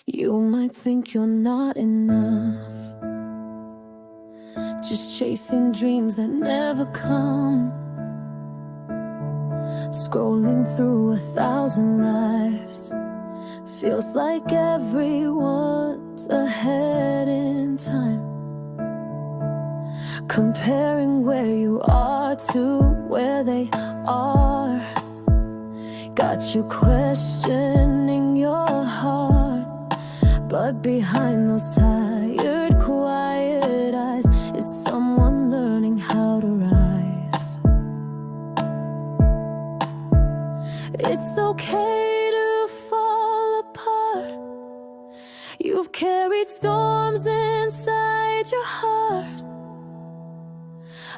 You might think you're not enough, just chasing dreams that never come, scrolling through 1,000 lives. Feels like everyone's ahead in time, comparing where you are to where they are. Got you questioning your heart, but behind those tired, quiet eyes is someone learning how to rise. It's okay to fall apart. You've carried storms inside your heart,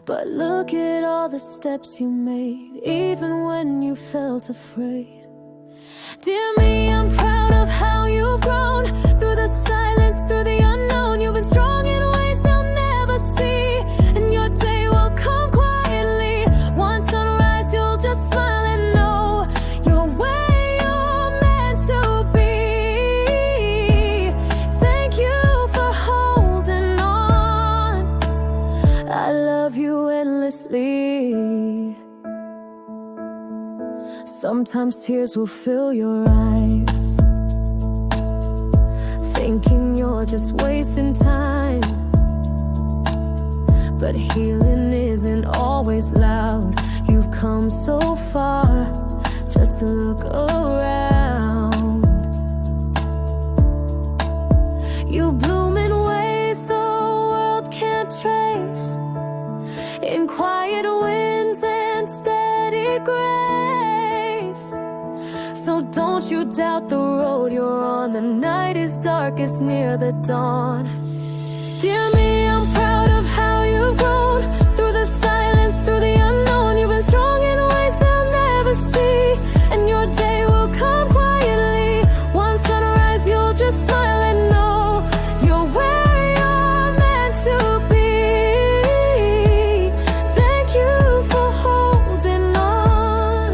but look at all the steps you made, even when you felt afraid. Dear me, I'm proud of how you've grown, through the silence, through the unknown. You've been strong in ways they'll never see, and your day will come quietly. One sunrise, you'll just smile and know you're where you're meant to be. Thank you for holding on. I love you endlessly. Sometimes tears will fill your eyes, thinking you're just wasting time. But healing isn't always loud. You've come so far, just look around. You bloom in ways the world can't trace, in quiet winds and steady grace. So don't you doubt the road you're on. The night is darkest near the dawn. Dear me, I'm proud of how you've grown, through the silence, through the unknown. You've been strong in ways they'll never see, and your day will come quietly. One sunrise, you'll just smile and know you're where you're meant to be. Thank you for holding on.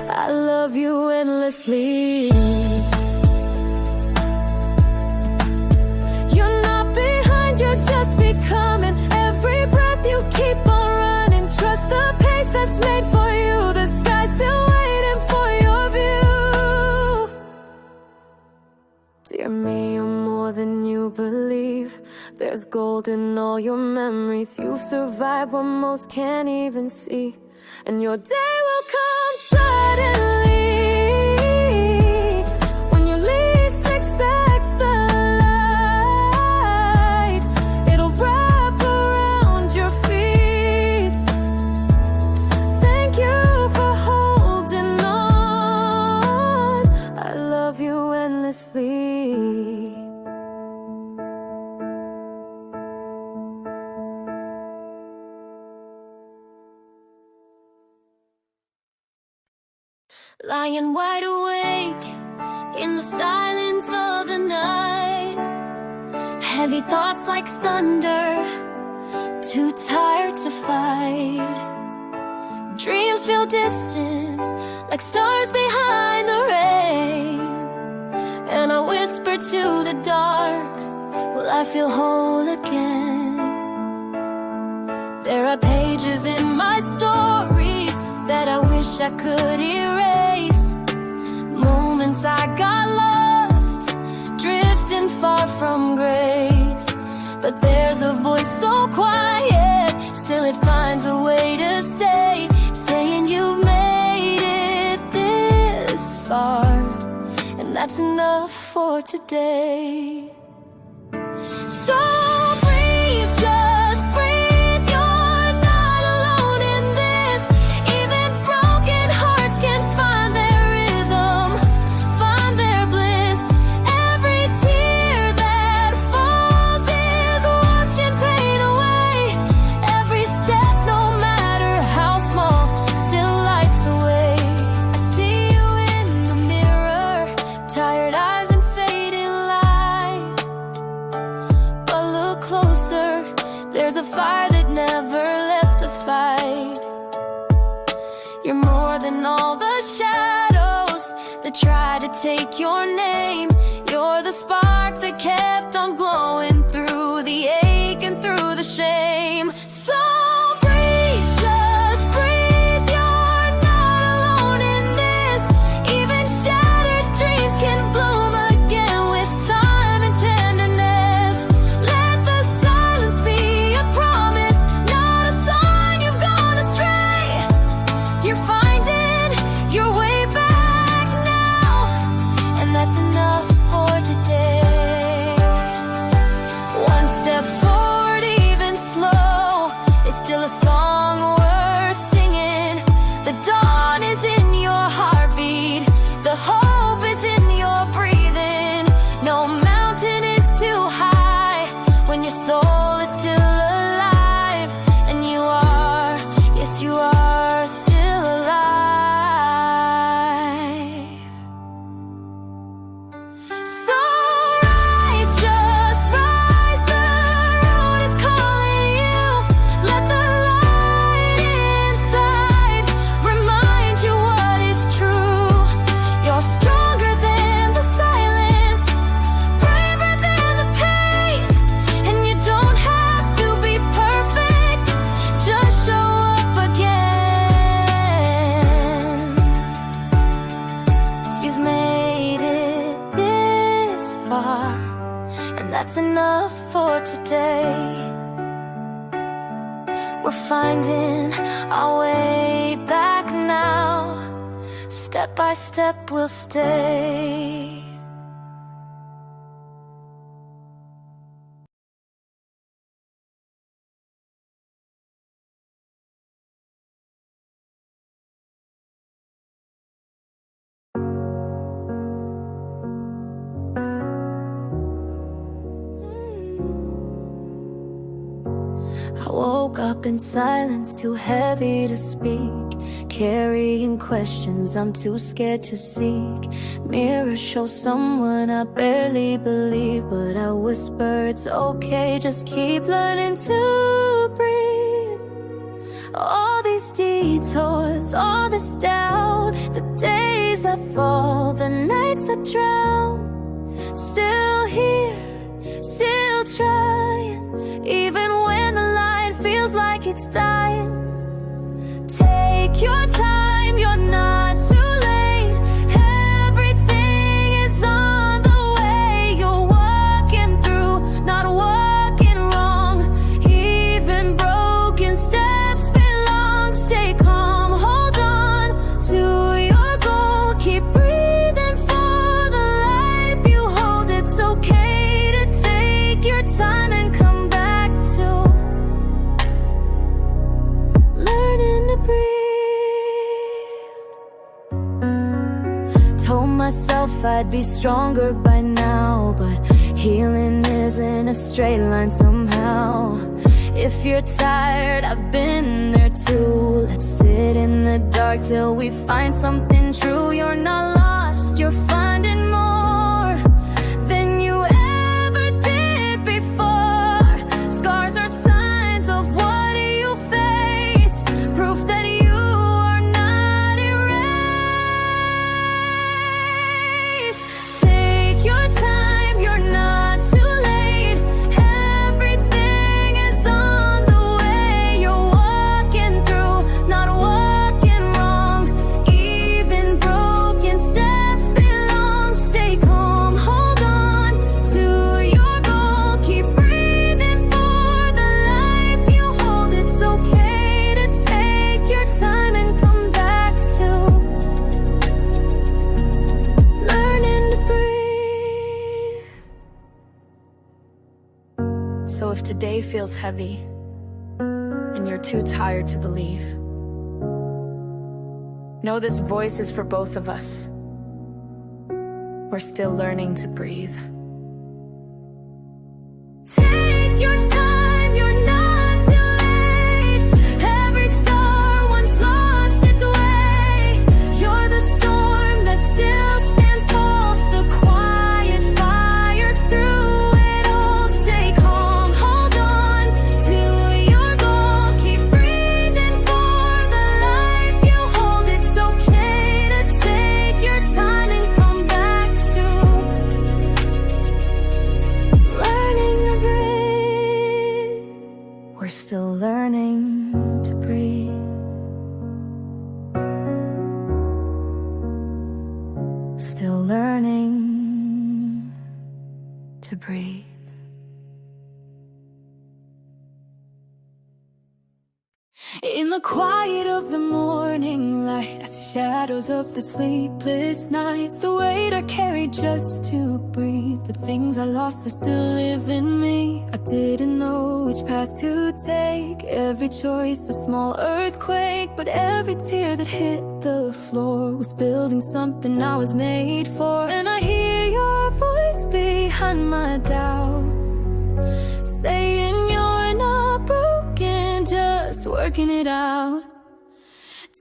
I love you endlessly. You're not behind, you're just becoming. Every breath you keep on running. Trust the pace that's made for you. The sky's still waiting for your view. Dear me, you're more than you believe. There's gold in all your memories. You've survived what most can't even see, and your day will come suddenly, when you least expect the light. It'll wrap around your feet. Thank you for holding on. I love you endlessly. Lying wide awake in the silence of the night, heavy thoughts like thunder, too tired to fight. Dreams feel distant, like stars behind the rain, and I whisper to the dark, will I feel whole again? There are pages in my story that I wish I could erase, moments I got lost, drifting far from grace. But there's a voice so quiet, still it finds a way to stay, saying you've made it this far, and that's enough for today. So breathe, just breathe, you're not alone in this. Even broken hearts can find their rhythm, find their bliss. Every tear that falls is washing pain away. Every step, no matter how small, still lights the way. I see you in the mirror, tired eyes and fading light. But look closer, there's a fire that never left the fight. You're more than all the shadows that try to take your name. You're the So rise, just rise, the road is calling you. Let the light inside remind you what is true. You're stronger than the silence, braver than the pain, and you don't have to be perfect, just show up again. You've made it this far, and that's enough for today. We're finding our way back now. Step by step we'll stay. I woke up in silence, too heavy to speak, carrying questions I'm too scared to seek. Mirrors show someone I barely believe, but I whisper it's okay, just keep learning to breathe. All these detours, all this doubt, the days I fall, the nights I drown. Still here, still trying, even when the light feels like it's dying. Take your time, you're not too late. Everything is on the way. You're walking through, not walking wrong. Even broken steps belong. Stay calm, hold on to your goal. Keep breathing for the life you hold. It's okay to take your time and come back to learning to breathe. Told myself I'd be stronger by now, but healing isn't a straight line somehow. If you're tired, I've been there too. Let's sit in the dark till we find something true. You're not lost, you're finding more than you ever did before. Scars are signs of what you faced, proof that you are not erased. Take your time, you're not too late. Everything is on the way. You're walking through, not walking wrong. Even broken steps belong. Stay calm, hold on to your goal. Keep breathing for the life you hold. It's okay to take your time and come back to learning to breathe. So if today feels heavy and you're too tired to believe, know this voice is for both of us. We're still learning to breathe. Take your time, you're not too late. Every star once lost its way. You're the storm that still stands tall, the quiet fire through it all. Stay calm, hold on to your goal. Keep breathing for the life you hold. It's okay to take your time and come back to learning to breathe. We're still learning to breathe. Still learning to breathe. In the quiet of the morning light, I see shadows of the sleepless nights, the weight I carried just to breathe. The things I lost that still live in me. I didn't know which path to take. Every choice a small earthquake, but every tear that hit the floor was building something I was made for. And I hear your voice behind my doubt, saying you're not broken, just working it out.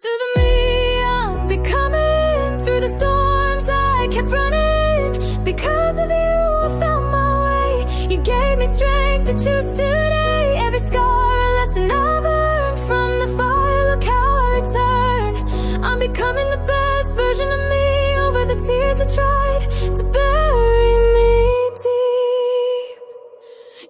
To the me I'm becoming, through the storms I kept running, because of gave me strength to choose today. Every scar a lesson I've learned from the fire. Look how I return. I'm becoming the best version of me over the tears that tried to bury me deep.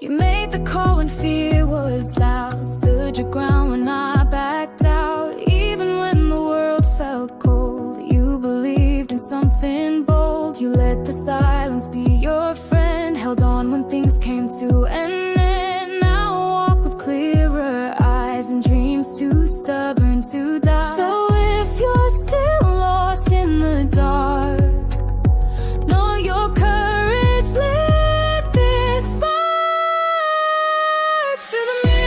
You made the call when fear was loud, stood your ground when I backed out. Even when the world felt cold, you believed in something bold. You let the silence be your friend, held on when things came to an end. Now I walk with clearer eyes and dreams too stubborn to die. So if you're still lost in the dark, know your courage lit this spark. To the me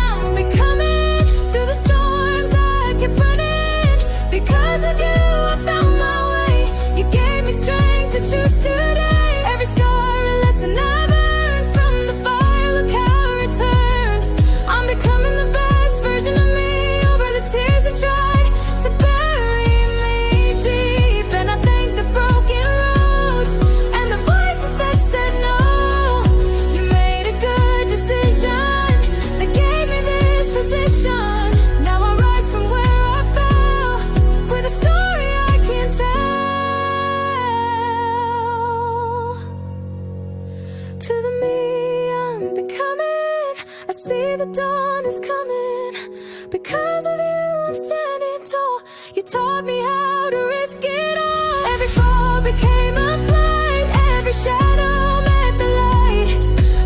I'm becoming, through the storms I keep running. Because of you I found my way. You gave me strength to choose today. Every scar a lesson I've learned from the fire. Look how I returned. I'm becoming the best version of me over the tears that tried to bury me deep. And I thank the broken roads and the voices that said no. You made a good decision that gave me this position. Now I rise from where I fell with a story I can tell. To the me I'm becoming, I see the dawn is coming. Because of you I'm standing tall. You taught me how to risk it all. Every fall became a flight, every shadow met the light.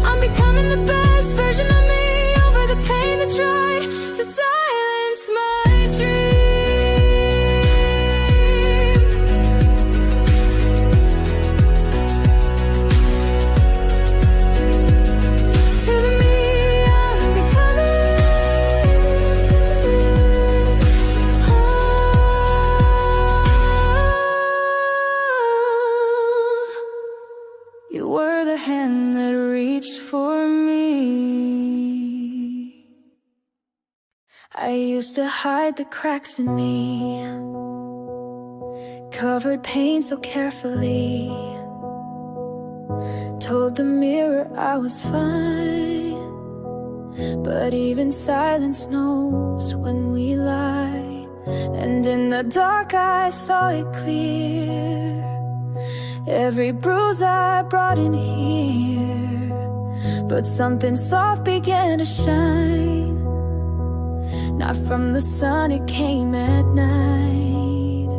I'm becoming the best version of me over the pain that tried to silence my dream. To the me I'm becoming. You were the hand that reached for me. I used to hide the cracks in me, covered pain so carefully, told the mirror I was fine. But even silence knows when we lie. And in the dark I saw it clear. Every bruise I brought in here, but something soft began to shine. Not from the sun, it came at night.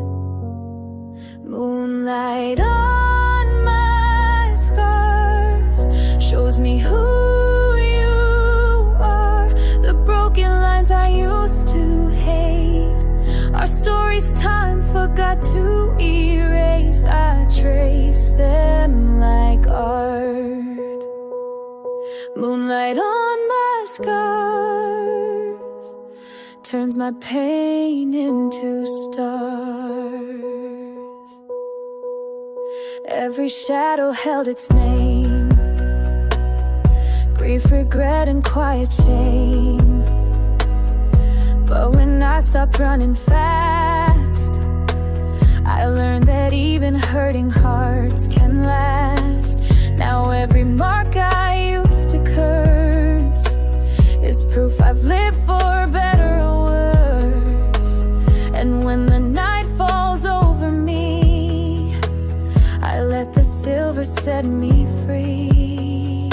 Moonlight on my scars shows me who you are. The broken lines I used to hate, our stories time forgot to erase. I trace them like art. Moonlight on my scars turns my pain into stars. Every shadow held its name, grief, regret, and quiet shame. But when I stopped running fast, I learned that even hurting hearts can last. Now every mark I used to curse is proof I've lived for better or worse. And when the night falls over me, I let the silver set me free.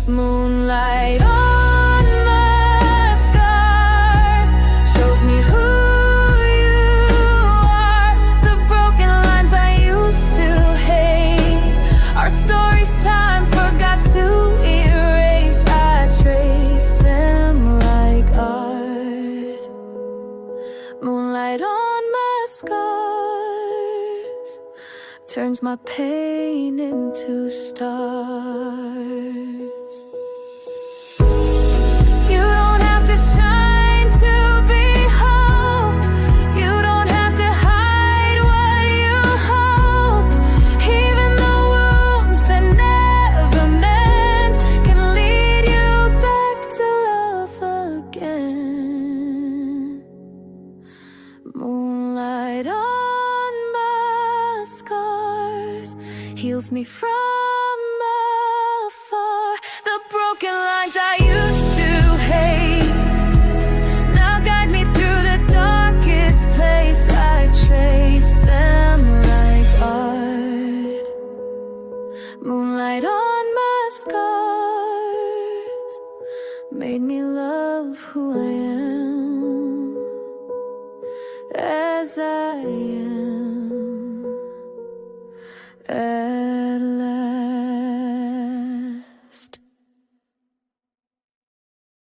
Moonlight on my scars shows me who you are. The broken lines I used to hate, our stories time forgot to erase. I trace them like art. Moonlight on my scars turns my pain into stars. You don't have to shine to be whole. You don't have to hide what you hold. Even the wounds that never mend can lead you back to love again. Moonlight on my scars heals me from made me love who I am as I